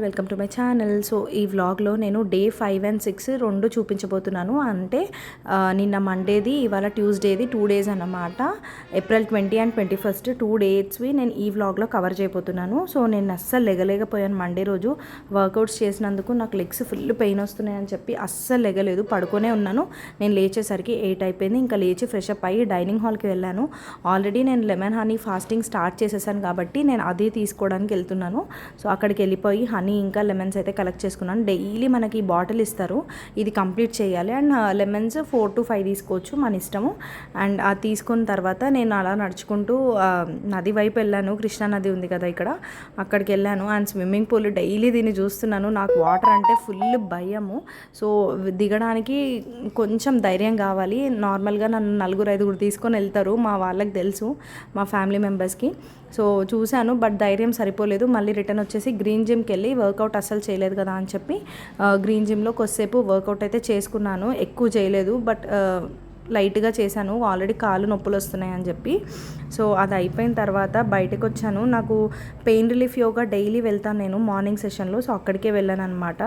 Welcome to my channel. So ఈ వ్లాగ్లో నేను డే 5 and 6 రెండు చూపించబోతున్నాను. అంటే నిన్న మండేది, ఇవాళ ట్యూస్డేది 2 days అన్నమాట. April 20 and 21 2 daysవి నేను ఈ వ్లాగ్లో కవర్ చేయబోతున్నాను. సో నేను అస్సలు లెగలేకపోయాను మండే రోజు. వర్కౌట్స్ చేసినందుకు నాకు లెగ్స్ ఫుల్ పెయిన్ వస్తున్నాయని చెప్పి అస్సలు లెగలేదు, పడుకొనే ఉన్నాను. నేను లేచేసరికి 8 అయిపోయింది. ఇంకా లేచి ఫ్రెష్ అప్ అయ్యి డైనింగ్ హాల్కి వెళ్ళాను. ఆల్రెడీ నేను లెమన్ హనీ ఫాస్టింగ్ స్టార్ట్ చేసేసాను కాబట్టి నేను అదే తీసుకోవడానికి వెళ్తున్నాను. సో అక్కడికి వెళ్ళిపోయి హనీ ఇంకా లెమన్స్ అయితే కలెక్ట్ చేసుకున్నాను. డైలీ మనకి బాటిల్ ఇస్తారు, ఇది కంప్లీట్ చేయాలి. అండ్ లెమన్స్ 4 to 5 తీసుకోవచ్చు, మన ఇష్టము. అండ్ అది తీసుకున్న తర్వాత నేను అలా నడుచుకుంటూ నది వైపు వెళ్ళాను. కృష్ణా నది ఉంది కదా ఇక్కడ, అక్కడికి వెళ్ళాను. అండ్ స్విమ్మింగ్ పూల్ డైలీ దీన్ని చూస్తున్నాను. నాకు వాటర్ అంటే ఫుల్ భయము. సో దిగడానికి కొంచెం ధైర్యం కావాలి. నార్మల్గా నన్ను 4-5 తీసుకొని వెళ్తారు, మా వాళ్ళకి తెలుసు, మా ఫ్యామిలీ మెంబర్స్కి. సో చూశాను, బట్ ధైర్యం సరిపోలేదు. మళ్ళీ రిటర్న్ వచ్చేసి గ్రీన్ జిమ్కి వెళ్ళి వర్కౌట్ అస్సలు చేయలేదు కదా అని చెప్పి గ్రీన్ జిమ్లో కొద్దిసేపు వర్కౌట్ అయితే చేసుకున్నాను. ఎక్కువ చేయలేదు, బట్ లైట్గా చేశాను. ఆల్రెడీ కాళ్ళు నొప్పులు వస్తున్నాయి అని చెప్పి. సో అది అయిపోయిన తర్వాత బయటకు వచ్చాను. నాకు పెయిన్ రిలీఫ్ యోగా డైలీ వెళ్తాను నేను మార్నింగ్ సెషన్లో. సో అక్కడికే వెళ్ళాను అనమాట.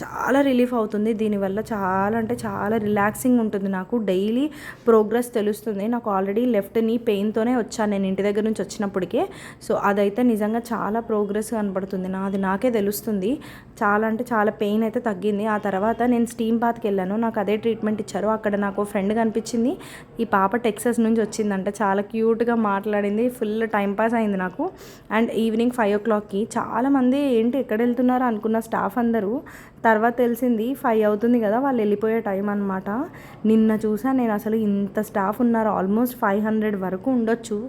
చాలా రిలీఫ్ అవుతుంది దీనివల్ల, చాలా అంటే చాలా రిలాక్సింగ్ ఉంటుంది. నాకు డైలీ ప్రోగ్రెస్ తెలుస్తుంది. నాకు ఆల్రెడీ లెఫ్ట్ నీ పెయిన్తోనే వచ్చాను నేను ఇంటి దగ్గర నుంచి వచ్చినప్పటికే. సో అదైతే నిజంగా చాలా ప్రోగ్రెస్ కనపడుతుంది, అది నాకే తెలుస్తుంది. చాలా అంటే చాలా పెయిన్ అయితే తగ్గింది. ఆ తర్వాత నేను స్టీమ్ బాత్కి వెళ్ళాను. నాకు అదే ట్రీట్మెంట్ ఇచ్చారు. అక్కడ నాకు ఫ్రెండ్ కనిపించింది. ఈ పాప టెక్సస్ నుంచి వచ్చిందంట, చాలా క్యూట్గా మాట్లాడింది. ఫుల్ టైంపాస్ అయింది నాకు. అండ్ ఈవినింగ్ 5 o'clockకి చాలామంది ఏంటి ఎక్కడ వెళ్తున్నారో అనుకున్న స్టాఫ్ అందరూ. తర్వాత తెలిసింది 5 అవుతుంది కదా, వాళ్ళు వెళ్ళిపోయే టైం అనమాట. నిన్న చూసాను నేను, అసలు ఇంత స్టాఫ్ ఉన్నారు. ఆల్మోస్ట్ 500 వరకు ఉండొచ్చు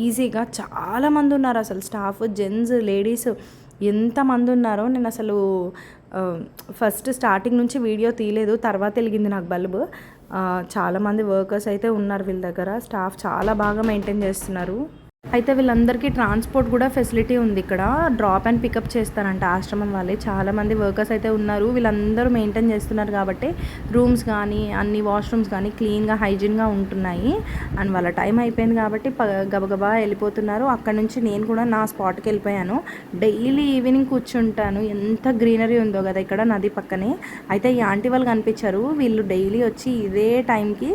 ఈజీగా. చాలామంది ఉన్నారు అసలు స్టాఫ్, జెంట్స్ లేడీస్ ఎంతమంది ఉన్నారో. నేను అసలు ఫస్ట్ స్టార్టింగ్ నుంచి వీడియో తీయలేదు, తర్వాత వెలిగింది నాకు బల్బు. చాలామంది వర్కర్స్ అయితే ఉన్నారు వీళ్ళ దగ్గర. స్టాఫ్ చాలా బాగా మెయింటైన్ చేస్తున్నారు. అయితే వీళ్ళందరికీ ట్రాన్స్పోర్ట్ కూడా ఫెసిలిటీ ఉంది ఇక్కడ. డ్రాప్ అండ్ పికప్ చేస్తారంట ఆశ్రమం వాళ్ళే. చాలామంది వర్కర్స్ అయితే ఉన్నారు. వీళ్ళందరూ మెయింటైన్ చేస్తున్నారు కాబట్టి రూమ్స్ కానీ అన్ని వాష్రూమ్స్ కానీ క్లీన్గా హైజీన్గా ఉంటున్నాయి. అండ్ వాళ్ళ టైం అయిపోయింది కాబట్టి గబగబా వెళ్ళిపోతున్నారు. అక్కడ నుంచి నేను కూడా నా స్పాట్కి వెళ్ళిపోయాను. డైలీ ఈవినింగ్ కూర్చుంటాను. ఎంత గ్రీనరీ ఉందో కదా ఇక్కడ నది పక్కనే. అయితే ఈ ఆంటీ వాళ్ళు కనిపించారు. వీళ్ళు డైలీ వచ్చి ఇదే టైంకి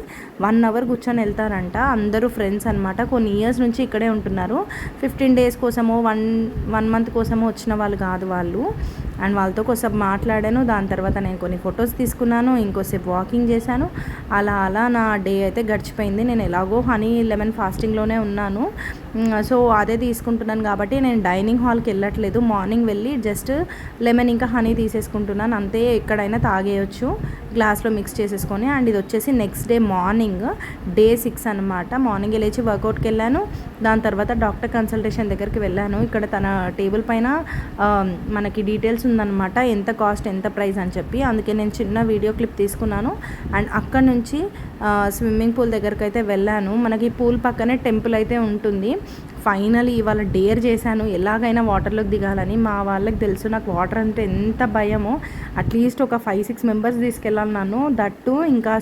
1 hour కూర్చొని వెళ్తారంట. అందరూ ఫ్రెండ్స్ అనమాట. కొన్ని ఇయర్స్ నుంచి ఇక్కడే ఉంటున్నారు. 15 days కోసమో 1 month కోసమో వచ్చిన వాళ్ళు కాదు వాళ్ళు. అండ్ వాళ్ళతో కొంచెం మాట్లాడాను. దాని తర్వాత నేను కొన్ని ఫొటోస్ తీసుకున్నాను, ఇంకోసేపు వాకింగ్ చేశాను. అలా నా డే అయితే గడిచిపోయింది. నేను ఎలాగో హనీ లెమన్ ఫాస్టింగ్లోనే ఉన్నాను. సో అదే తీసుకుంటున్నాను కాబట్టి నేను డైనింగ్ హాల్కి వెళ్ళట్లేదు. మార్నింగ్ వెళ్ళి జస్ట్ లెమన్ ఇంకా హనీ తీసేసుకుంటున్నాను అంతే. ఎక్కడైనా తాగేయచ్చు గ్లాస్లో మిక్స్ చేసేసుకొని. అండ్ ఇది వచ్చేసి నెక్స్ట్ డే మార్నింగ్ డే 6 అనమాట. మార్నింగ్ లేచి వర్కౌట్కి వెళ్ళాను. దాని తర్వాత డాక్టర్ కన్సల్టేషన్ దగ్గరికి వెళ్ళాను. ఇక్కడ తన టేబుల్ పైన మనకి డీటెయిల్స్ ఉందన్నమాట, ఎంత కాస్ట్ ఎంత ప్రైస్ అని చెప్పి. అందుకే నేను చిన్న వీడియో క్లిప్ తీసుకున్నాను. అండ్ అక్కడ నుంచి స్విమ్మింగ్ పూల్ దగ్గరికి అయితే వెళ్ళాను. మనకి పూల్ పక్కనే టెంపుల్ అయితే ఉంటుంది. ఫైనలీ ఇవాళ డేర్ చేశాను ఎలాగైనా వాటర్లోకి దిగాలని. మా వాళ్ళకి తెలుసు నాకు వాటర్ అంటే ఎంత భయమో. అట్లీస్ట్ ఒక 5-6 members తీసుకెళ్ళాలి నన్ను, దట్టు ఇంకా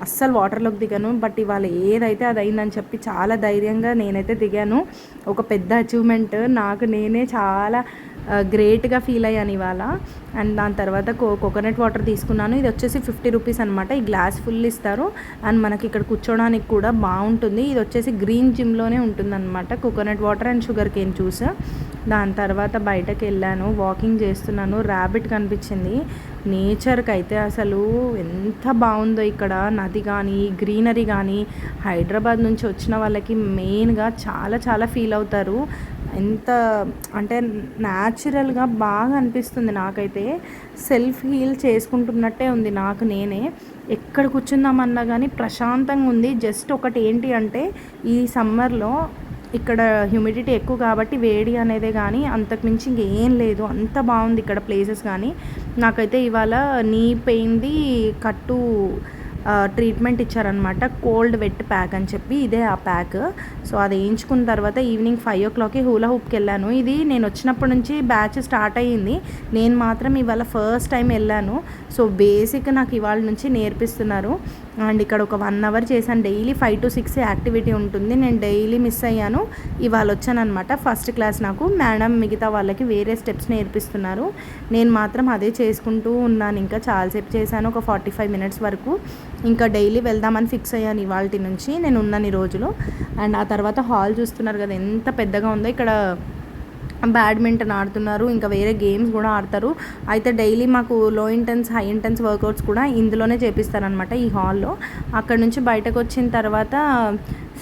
అస్సలు వాటర్లోకి దిగాను. బట్ ఇవాళ ఏదైతే అది అయిందని చెప్పి చాలా ధైర్యంగా నేనైతే దిగాను. ఒక పెద్ద అచీవ్మెంట్ నాకు, నేనే చాలా గ్రేట్గా ఫీల్ అయ్యాను ఇవాళ. అండ్ దాని తర్వాత కోకోనట్ వాటర్ తీసుకున్నాను. ఇది వచ్చేసి 50 rupees అనమాట. ఈ గ్లాస్ ఫుల్ ఇస్తారు. అండ్ మనకి ఇక్కడ కూర్చోడానికి కూడా బాగుంటుంది. ఇది వచ్చేసి గ్రీన్ జిమ్లోనే ఉంటుందన్నమాట. Coconut water and sugar cane juice. దాని తర్వాత బయటకు వెళ్ళాను, వాకింగ్ చేస్తున్నాను. ర్యాబిట్ కనిపించింది. నేచర్కి అయితే అసలు ఎంత బాగుందో ఇక్కడ, నది కానీ గ్రీనరీ కానీ. హైదరాబాద్ నుంచి వచ్చిన వాళ్ళకి మెయిన్గా చాలా చాలా ఫీల్ అవుతారు. ఎంత అంటే న్యాచురల్గా బాగా అనిపిస్తుంది నాకైతే. సెల్ఫ్ హీల్ చేసుకుంటున్నట్టే ఉంది నాకు నేనే. ఎక్కడ కూర్చుందామన్నా కానీ ప్రశాంతంగా ఉంది. జస్ట్ ఒకటి ఏంటి అంటే ఈ సమ్మర్లో ఇక్కడ హ్యూమిడిటీ ఎక్కువ కాబట్టి వేడి అనేదే కానీ అంతకుమించి ఇంకేం లేదు. అంత బాగుంది ఇక్కడ ప్లేసెస్ కానీ. నాకైతే ఇవాళ నీ పెయింది కట్టు ట్రీట్మెంట్ ఇచ్చారనమాట, కోల్డ్ వెట్ ప్యాక్ అని చెప్పి. ఇదే ఆ ప్యాక్. సో అది వేయించుకున్న తర్వాత ఈవినింగ్ 5 o'clockకి హూలా హూప్కి వెళ్ళాను. ఇది నేను వచ్చినప్పటి నుంచి బ్యాచ్ స్టార్ట్ అయ్యింది. నేను మాత్రం ఇవాళ ఫస్ట్ టైం వెళ్ళాను. సో బేసిక్ నాకు ఇవాళ నుంచి నేర్పిస్తున్నారు. అండ్ ఇక్కడ ఒక 1 అవర్ చేశాను. డైలీ 5 to 6 యాక్టివిటీ ఉంటుంది. నేను డైలీ మిస్ అయ్యాను. ఇవాళ వచ్చానమాట. ఫస్ట్ క్లాస్ నాకు మేడం మిగతా వాళ్ళకి వేరే స్టెప్స్ నేర్పిస్తున్నారు. నేను మాత్రం అదే చేసుకుంటూ ఉన్నాను. ఇంకా చాలాసేపు చేశాను, ఒక 45 మినిట్స్ వరకు. ఇంకా డైలీ వెళ్దామని ఫిక్స్ అయ్యాను ఇవాల్టి నుంచి. నేను ఉన్నాను ఈ రోజులో. అండ్ ఆ తర్వాత హాల్ చూస్తున్నారు కదా ఎంత పెద్దగా ఉందో. ఇక్కడ బ్యాడ్మింటన్ ఆడుతున్నారు, ఇంకా వేరే గేమ్స్ కూడా ఆడతారు. అయితే డైలీ మాకు లో ఇంటెన్స్ హై ఇంటెన్స్ వర్కౌట్స్ కూడా ఇందులోనే చేపిస్తారనమాట, ఈ హాల్లో. అక్కడ నుంచి బయటకు వచ్చిన తర్వాత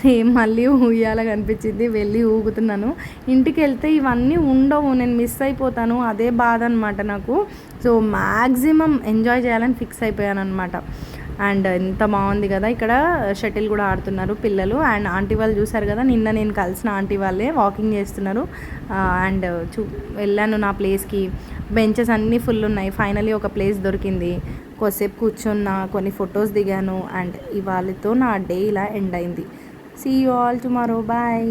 సేమ్ మళ్ళీ ఊయాల కనిపించింది, వెళ్ళి ఊగుతున్నాను. ఇంటికి వెళ్తే ఇవన్నీ ఉండవు, నేను మిస్ అయిపోతాను, అదే బాధ అనమాట నాకు. సో మ్యాక్సిమం ఎంజాయ్ చేయాలని ఫిక్స్ అయిపోయాను అనమాట. అండ్ ఎంత బాగుంది కదా. ఇక్కడ షటిల్ కూడా ఆడుతున్నారు పిల్లలు. అండ్ ఆంటీ వాళ్ళు చూసారు కదా, నిన్న నేను కలిసిన ఆంటీ వాళ్ళే వాకింగ్ చేస్తున్నారు. అండ్ వెళ్ళాను నా ప్లేస్కి. బెంచెస్ అన్నీ ఫుల్ ఉన్నాయి. ఫైనలీ ఒక ప్లేస్ దొరికింది. కొద్దిసేపు కూర్చున్నా, కొన్ని ఫొటోస్ దిగాను. అండ్ ఇవాళతో నా డే ఇలా ఎండ్ అయింది. See you all tomorrow, bye.